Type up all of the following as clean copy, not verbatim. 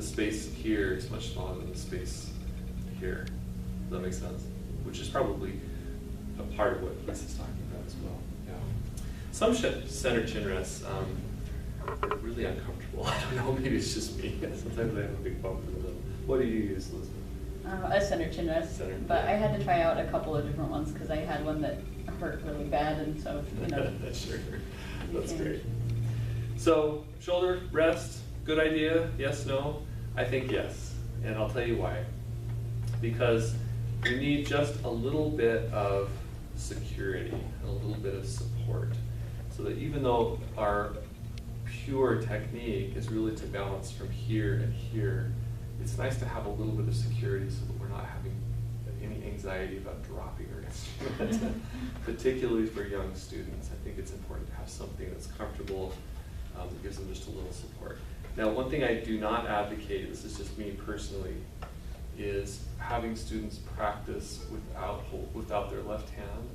the space here is much smaller than the space here. Does that make sense? Which is probably a part of what Lisa's talking about as well. Yeah. Some center chin rests are really uncomfortable. I don't know, maybe it's just me. Sometimes I have a big bump in the middle. What do you use, Liz? A center chin rest, but I had to try out a couple of different ones because I had one that hurt really bad, and so, you know. Sure, that's great. So, shoulder rest, good idea, yes, no? I think yes, and I'll tell you why. Because we need just a little bit of security, and a little bit of support, so that even though our pure technique is really to balance from here and here, it's nice to have a little bit of security so that we're not having any anxiety about dropping our instrument, particularly for young students. I think it's important to have something that's comfortable, that gives them just a little support. Now, one thing I do not advocate, this is just me personally, is having students practice without their left hand.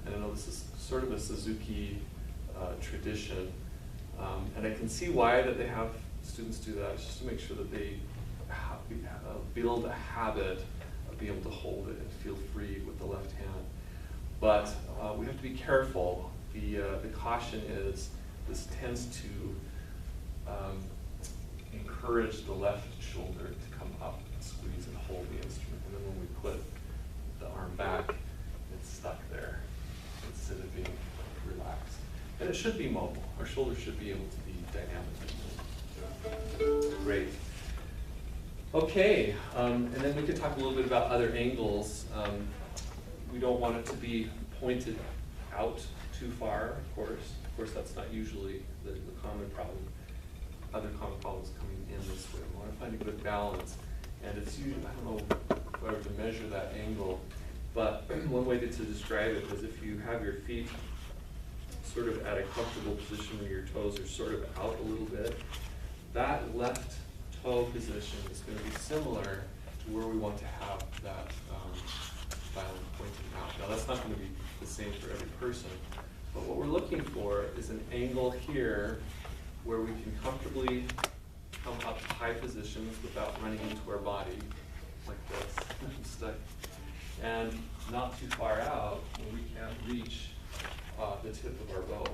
And I know this is sort of a Suzuki tradition, and I can see why that they have students do that. It's just to make sure that they build a habit of being able to hold it and feel free with the left hand. But we have to be careful. The caution is this tends to encourage the left shoulder to come up and squeeze and hold the instrument. And then when we put the arm back, it's stuck there instead of being relaxed. And it should be mobile. Our shoulder should be able to be dynamic. Great. Okay, and then we could talk a little bit about other angles. We don't want it to be pointed out too far, of course. Of course, that's not usually the common problem. Other common problems coming in this way. We want to find a good balance. And it's usually, I don't know if I were to measure that angle, but one way to describe it is if you have your feet sort of at a comfortable position where your toes are sort of out a little bit, that left toe position is going to be similar to where we want to have that violin pointing out. Now, that's not going to be the same for every person, but what we're looking for is an angle here where we can comfortably come up to high positions without running into our body like this, stuck, and not too far out where we can't reach the tip of our bow.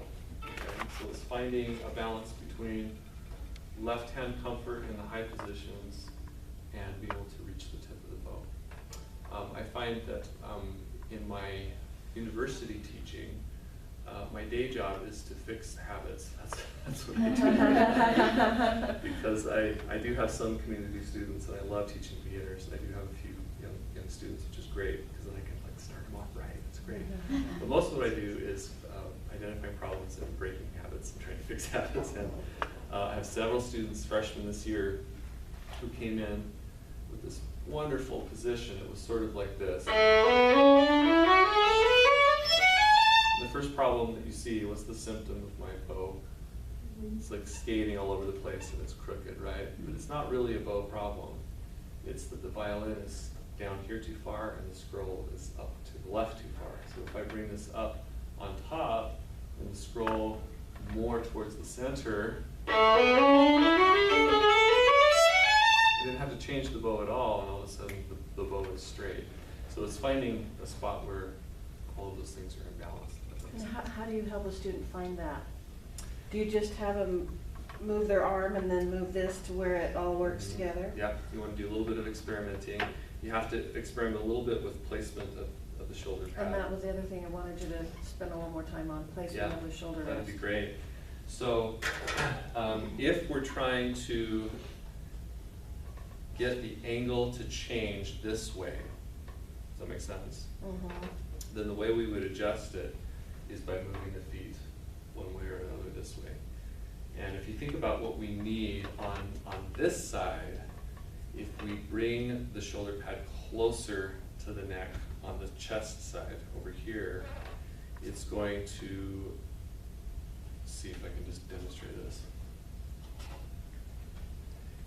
Okay? So it's finding a balance between left hand comfort in the high positions and be able to reach the tip of the bow. I find that in my university teaching, my day job is to fix habits. That's what I do. Because I do have some community students, and I love teaching beginners. I do have a few young students, which is great, because then I can start them off right. It's great. But most of what I do is identifying problems and breaking habits and trying to fix habits. And I have several students, freshmen this year, who came in with this wonderful position. It was sort of like this. The first problem that you see, what's the symptom of my bow? It's like skating all over the place and it's crooked, right? But it's not really a bow problem. It's that the violin is down here too far and the scroll is up to the left too far. So if I bring this up on top and the scroll more towards the center, I didn't have to change the bow at all, and all of a sudden the bow is straight. So it's finding a spot where all of those things are in balance. And how do you help a student find that? Do you just have them move their arm and then move this to where it all works together? Yeah, you want to do a little bit of experimenting. You have to experiment a little bit with placement of the shoulder pad. And that was the other thing I wanted you to spend a little more time on, placement of the shoulder rest. That'd be great. So if we're trying to get the angle to change this way, does that make sense? Mm-hmm. Then the way we would adjust it is by moving the feet one way or another this way. And if you think about what we need on this side, if we bring the shoulder pad closer to the neck on the chest side over here, it's going to, see if I can just demonstrate this.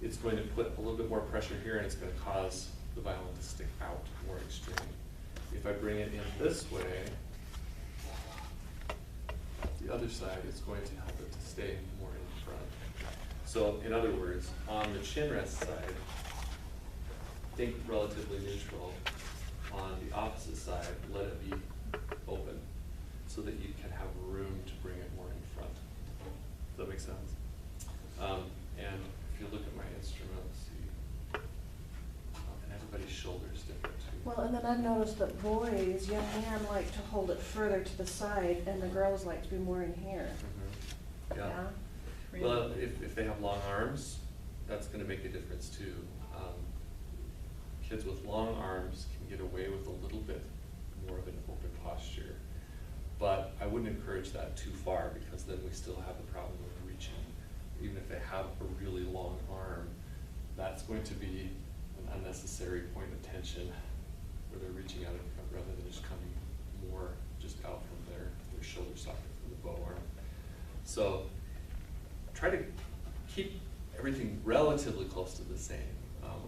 It's going to put a little bit more pressure here and it's going to cause the violin to stick out more extreme. If I bring it in this way, the other side is going to help it to stay more in front. So in other words, on the chin rest side, think relatively neutral. On the opposite side, let it be open so that you can have room to bring it more in front. Does that make sense? And if you look at my instrument, see, and everybody's shoulder is different too. Well, and then I've noticed that boys, young men like to hold it further to the side, and the girls like to be more in here. Mhm. Yeah. Well, if they have long arms, that's gonna make a difference too. Kids with long arms can get away with a little bit more of an open posture. But I wouldn't encourage that too far, because then we still have the problem with reaching. Even if they have a really long arm, that's going to be an unnecessary point of tension where they're reaching out in front rather than just coming more just out from their shoulder socket from the bow arm. So try to keep everything relatively close to the same,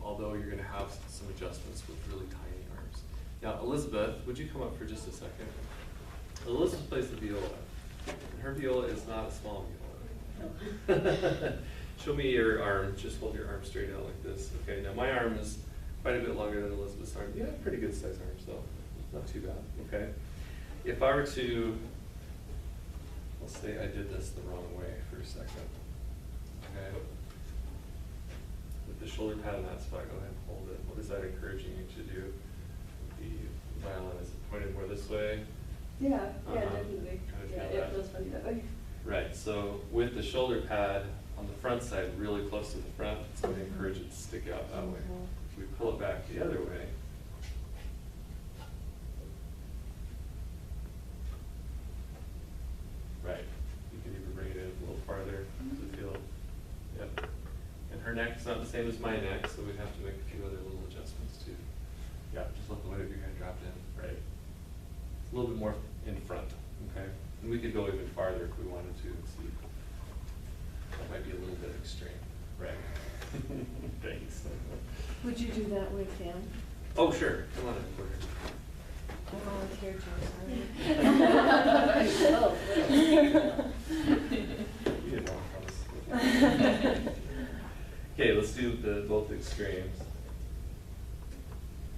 although you're gonna have some adjustments with really tiny arms. Now, Elizabeth, would you come up for just a second? Elizabeth plays the viola, and her viola is not a small viola. Show me your arm, just hold your arm straight out like this. Okay, now my arm is quite a bit longer than Elizabeth's arm. You have pretty good size arms though, not too bad, okay? If I were to, let's say I did this the wrong way for a second, okay? With the shoulder pad in that spot, go ahead and hold it. What is that encouraging you to do? The violin, is it pointed more this way? Yeah, Uh-huh. definitely. Kind of Yeah, feel it that. feels funny that way. Right, so with the shoulder pad on the front side, really close to the front, it's going to encourage it to stick out that way. If we pull it back the other way, right, you can even bring it in a little farther to feel, yep. And her neck's not the same as my neck, so we'd have to make a few other little adjustments too. Yeah, just let the weight of your head drop in, right? It's a little bit more in front, okay? And we could go even farther if we wanted to, see. That might be a little bit extreme, right? Thanks. Would you do that with him? Oh, sure, come on in, Porter. I volunteered to, Oh. You didn't know I was. Okay, let's do both extremes.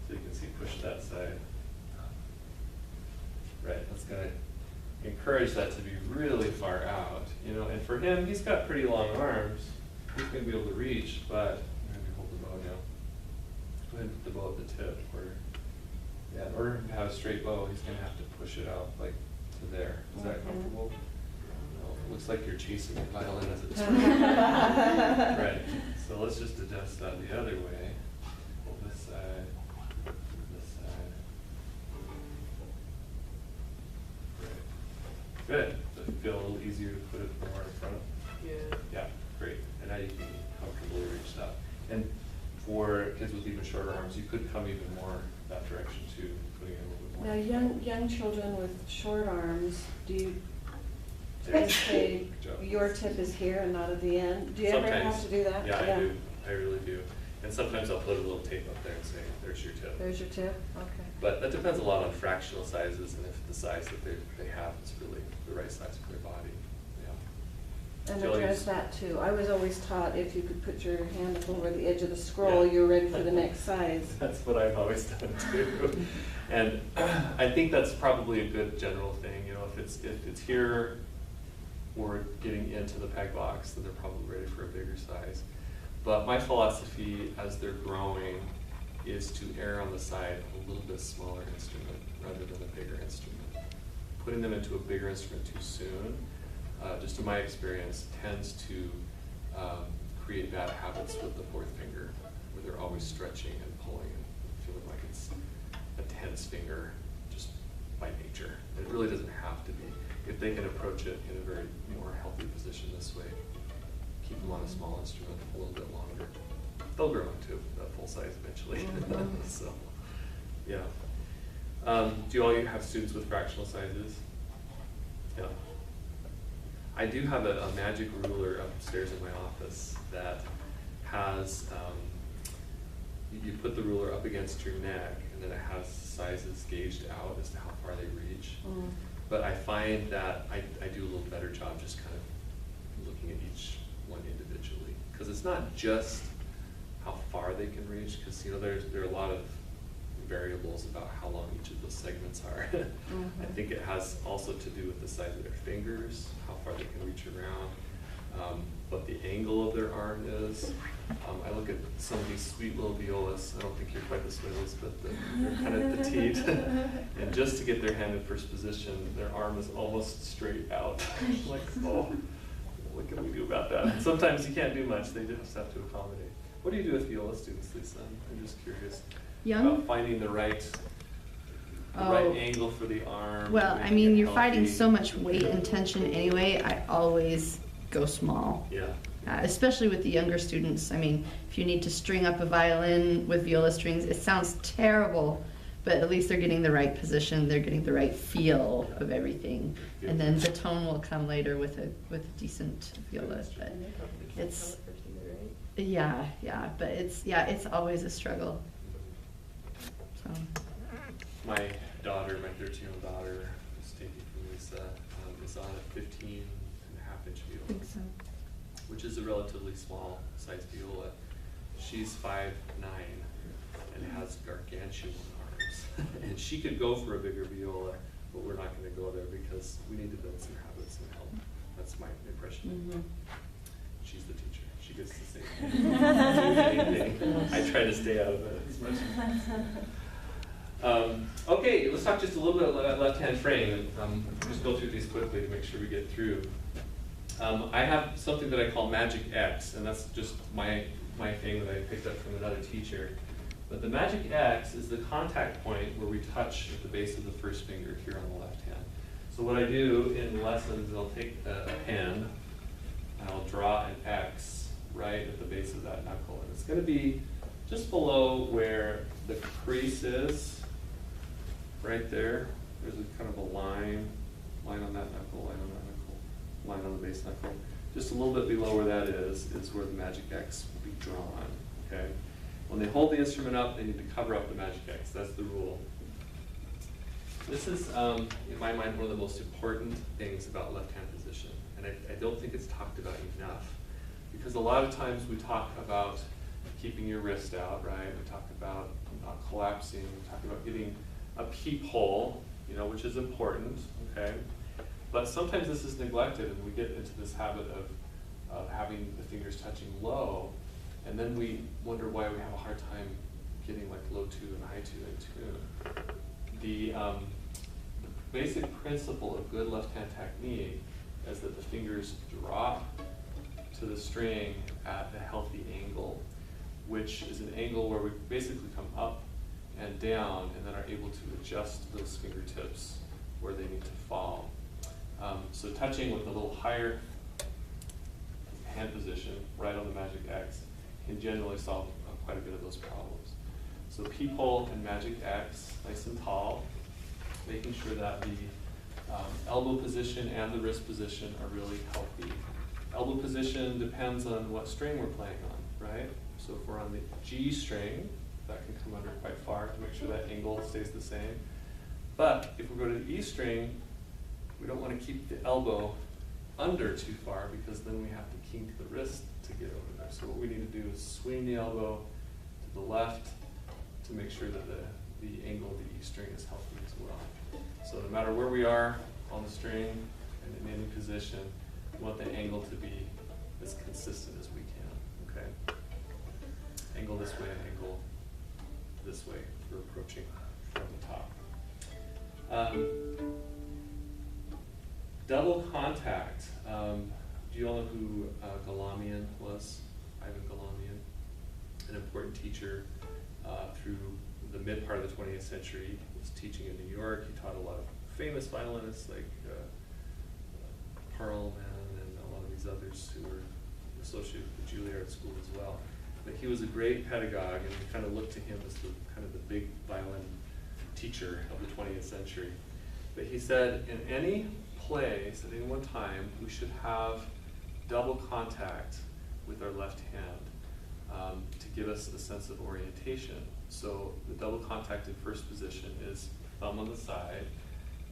So you can see, push that side. Right, that's gonna encourage that to be really far out, you know, and for him, he's got pretty long arms. He's gonna be able to reach, but I'm gonna hold the bow now. Go ahead and put the bow at the tip, or, yeah, in order to have a straight bow, he's gonna have to push it out like to there. Is that comfortable? No, it looks like you're chasing a violin as it's right, so let's just adjust that the other way. Pull this side, this side. Good. Does it feel a little easier to put it more in front? Yeah. Yeah, great. And now you can comfortably reach that. And for kids with even shorter arms, you could come even more that direction too, putting it a little bit more. Now, young children with short arms, do you say Good job. your tip is here and not at the end? Do you ever have to do that? Yeah, I do. I really do. And sometimes I'll put a little tape up there and say, there's your tip. There's your tip, okay. But that depends a lot on fractional sizes and if the size that they have is really the right size for their body. Yeah. And Jellies. address that too. I was always taught if you could put your hand up over the edge of the scroll, Yeah. you're ready for the next size. That's what I've always done too. And I think that's probably a good general thing, you know, if it's here or getting into the peg box, then they're probably ready for a bigger size. But my philosophy as they're growing is to err on the side of a little bit smaller instrument rather than a bigger instrument. Putting them into a bigger instrument too soon, just in my experience, tends to create bad habits with the fourth finger, where they're always stretching and pulling and feeling like it's a tense finger just by nature. It really doesn't have to be. If they can approach it in a very more healthy position this way, keep them on a small instrument a little bit longer. They'll grow into that full size eventually. So, yeah. Do you all have students with fractional sizes? Yeah. I do have a magic ruler upstairs in my office that has, you put the ruler up against your neck and then it has sizes gauged out as to how far they reach. But I find that I do a little better job just kind of looking at each one individually. Because it's not just how far they can reach, because there are a lot of variables about how long each of those segments are. I think it has also to do with the size of their fingers, how far they can reach around, what the angle of their arm is. I look at some of these sweet little violas. I don't think you're quite this way, Liz, but they're kind of petite. And just to get their hand in first position, their arm is almost straight out. Like, oh, what can we do about that? And sometimes you can't do much. They just have to accommodate. What do you do with viola students, Lisa? I'm just curious. About finding the right angle for the arm. Well, I mean, you're fighting so much weight and tension anyway. I always go small. Yeah. Especially with the younger students. I mean, if you need to string up a violin with viola strings, it sounds terrible, but at least they're getting the right position. They're getting the right feel of everything, and then the tone will come later with a decent viola. But it's but it's always a struggle. So. My daughter, my 13-year-old daughter, who's taking from Lisa, is on a 15.5-inch viola. I think so. Which is a relatively small size viola. She's 5'9" and has gargantuan arms. And she could go for a bigger viola, but we're not going to go there because we need to build some habits and help. That's my impression. Mm-hmm. She's the teacher. She gets to say anything. I try to stay out of it as much as okay, let's talk just a little bit about left-hand frame. And just go through these quickly to make sure we get through. I have something that I call Magic X, and that's just my thing that I picked up from another teacher. But the Magic X is the contact point where we touch at the base of the first finger here on the left hand. So what I do in lessons is I'll take a pen and I'll draw an X right at the base of that knuckle. And it's going to be just below where the crease is, right there. There's a kind of a line on that knuckle, line on that knuckle, line on the base knuckle. Just a little bit below where that is where the Magic X will be drawn, okay? When they hold the instrument up, they need to cover up the Magic X. That's the rule. This is, in my mind, one of the most important things about left-hand position. And I don't think it's talked about enough. Because a lot of times we talk about keeping your wrist out, right? We talk about not collapsing. We talk about getting a peephole, which is important, okay? But sometimes this is neglected, and we get into this habit of having the fingers touching low, and then we wonder why we have a hard time getting like low two and high two in tune. The basic principle of good left-hand technique is that the fingers drop to the string at a healthy angle, which is an angle where we basically come up and down and then are able to adjust those fingertips where they need to fall. So touching with a little higher hand position right on the Magic X can generally solve quite a bit of those problems. So peephole and Magic X, nice and tall, making sure that the elbow position and the wrist position are really healthy. Elbow position depends on what string we're playing on, right? So if we're on the G string, that can come under quite far to make sure that angle stays the same. But if we go to the E string, we don't want to keep the elbow under too far because then we have to kink the wrist to get over there. So what we need to do is swing the elbow to the left to make sure that the angle of the E string is healthy as well. So no matter where we are on the string and in any position, we want the angle to be as consistent as we can, okay? Angle this way and angle this way if we're approaching from the top. Double contact. Do you all know who Galamian was? Ivan Galamian, an important teacher through the mid part of the 20th century. He was teaching in New York. He taught a lot of famous violinists like Perlman and a lot of these others who were associated with the Juilliard School as well. But he was a great pedagogue, and we kind of looked to him as the kind of the big violin teacher of the 20th century. But he said, in any place at any one time, we should have double contact with our left hand to give us a sense of orientation. So the double contact in first position is thumb on the side,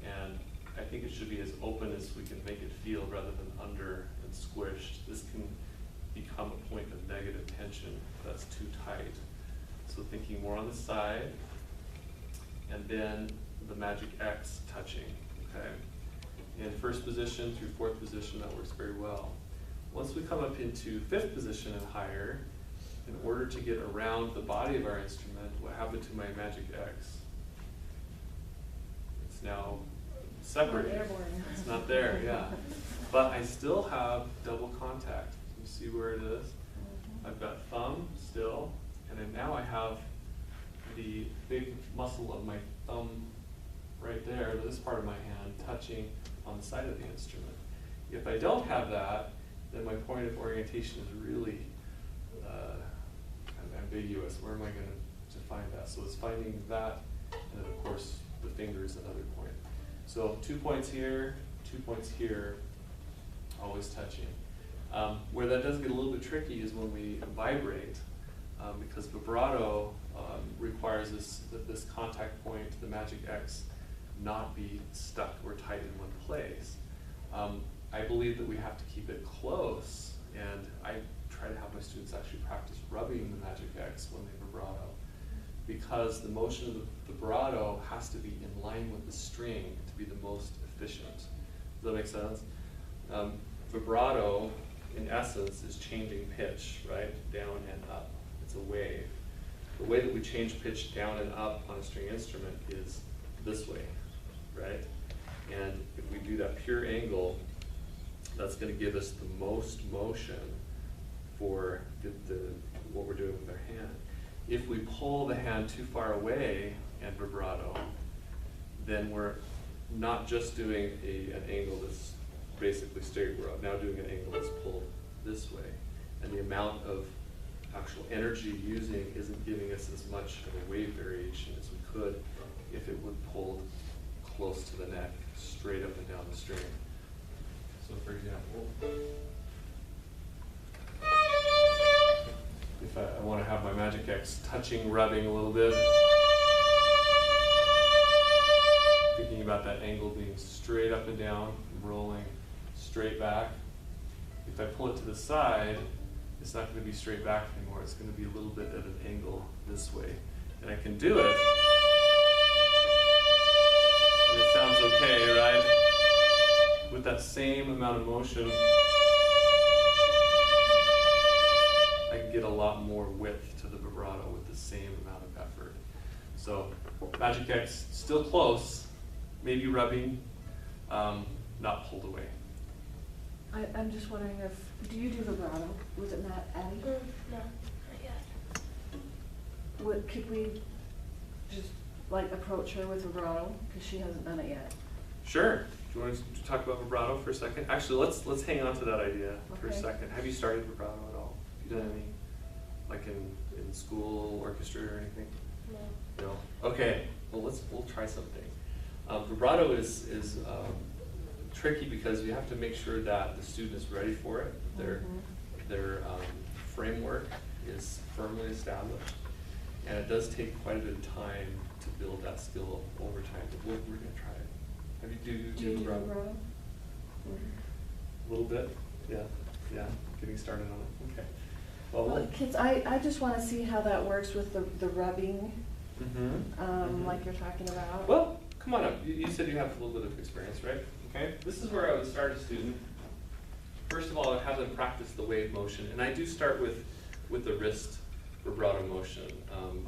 and I think it should be as open as we can make it feel rather than under and squished. This can become a point of negative tension if that's too tight. So thinking more on the side, and then the magic X touching, okay? In first position through fourth position, that works very well. Once we come up into fifth position and higher, in order to get around the body of our instrument, what happened to my magic X? It's now separated. Airborne. It's not there, yeah. But I still have double contact. You see where it is? I've got thumb still, and then now I have the big muscle of my thumb right there, this part of my hand, touching on the side of the instrument. If I don't have that, then my point of orientation is really kind of ambiguous. Where am I going to find that? So it's finding that, and then of course the finger is another point. So 2 points here, 2 points here, always touching. Where that does get a little bit tricky is when we vibrate, because vibrato requires this contact point, the magic X, not be stuck or tight in one place. I believe that we have to keep it close, and I try to have my students actually practice rubbing the magic X when they vibrato, because the motion of the vibrato has to be in line with the string to be the most efficient. Does that make sense? Vibrato, in essence, is changing pitch, right? Down and up. It's a wave. The way that we change pitch down and up on a string instrument is this way, right? And if we do that pure angle, that's going to give us the most motion for what we're doing with our hand. If we pull the hand too far away and vibrato, then we're not just doing an angle that's basically straight, we're now doing an angle that's pulled this way. And the amount of actual energy using isn't giving us as much of a wave variation as we could if it would pull close to the neck, straight up and down the string. So for example, if I want to have my magic X touching, rubbing a little bit, thinking about that angle being straight up and down, rolling straight back. If I pull it to the side, it's not going to be straight back anymore. It's going to be a little bit at an angle this way. And I can do it. And it sounds okay, right? With that same amount of motion, I can get a lot more width to the vibrato with the same amount of effort. So magic X, still close, maybe rubbing, not pulled away. I'm just wondering do you do vibrato? Was it not Addie? No, not yet. Could we just like approach her with vibrato, because she hasn't done it yet? Sure. Do you want to talk about vibrato for a second? Actually, let's hang on to that idea for a Okay. second. Have you started vibrato at all? Have you done any, like in school, orchestra, or anything? No. No. Okay. Well, we'll try something. Vibrato is tricky because you have to make sure that the student is ready for it. Their framework is firmly established, and it does take quite a bit of time to build that skill over time. But we're going to try it. Have you Do you do vibrato? vibrato? A little bit? Yeah. Getting started on it. Okay. Well, kids, I just want to see how that works with the rubbing, like you're talking about. Well, come on up. You said you have a little bit of experience, right? Okay. This is where I would start a student. First of all, I have them practice the wave motion, and I do start with the wrist vibrato motion.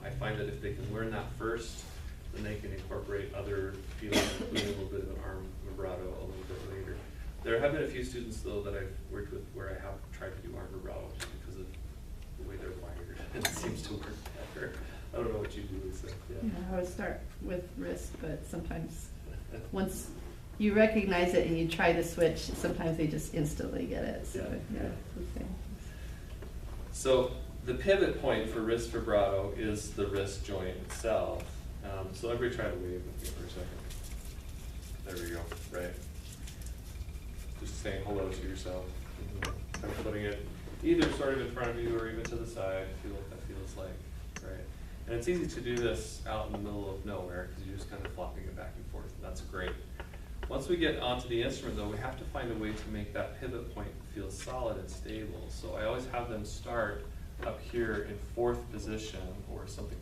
I find that if they can learn that first, then they can incorporate other feelings, including a little bit of an arm vibrato a little bit later. There have been a few students, though, that I've worked with where I have tried to do arm vibrato just because of the way they're wired. It seems to work better. I don't know what you do, Lisa. Yeah, I would start with wrist, but sometimes once you recognize it and you try the switch, sometimes they just instantly get it. So, Yeah. it's the same. So the pivot point for wrist vibrato is the wrist joint itself. So everybody try to wave with me for a second. There we go, right? Just saying hello to yourself. Kind of putting it either sort of in front of you or even to the side, feel what that feels like, right? And it's easy to do this out in the middle of nowhere because you're just kind of flopping it back and forth. That's great. Once we get onto the instrument though, we have to find a way to make that pivot point feel solid and stable. So I always have them start up here in 4th position or something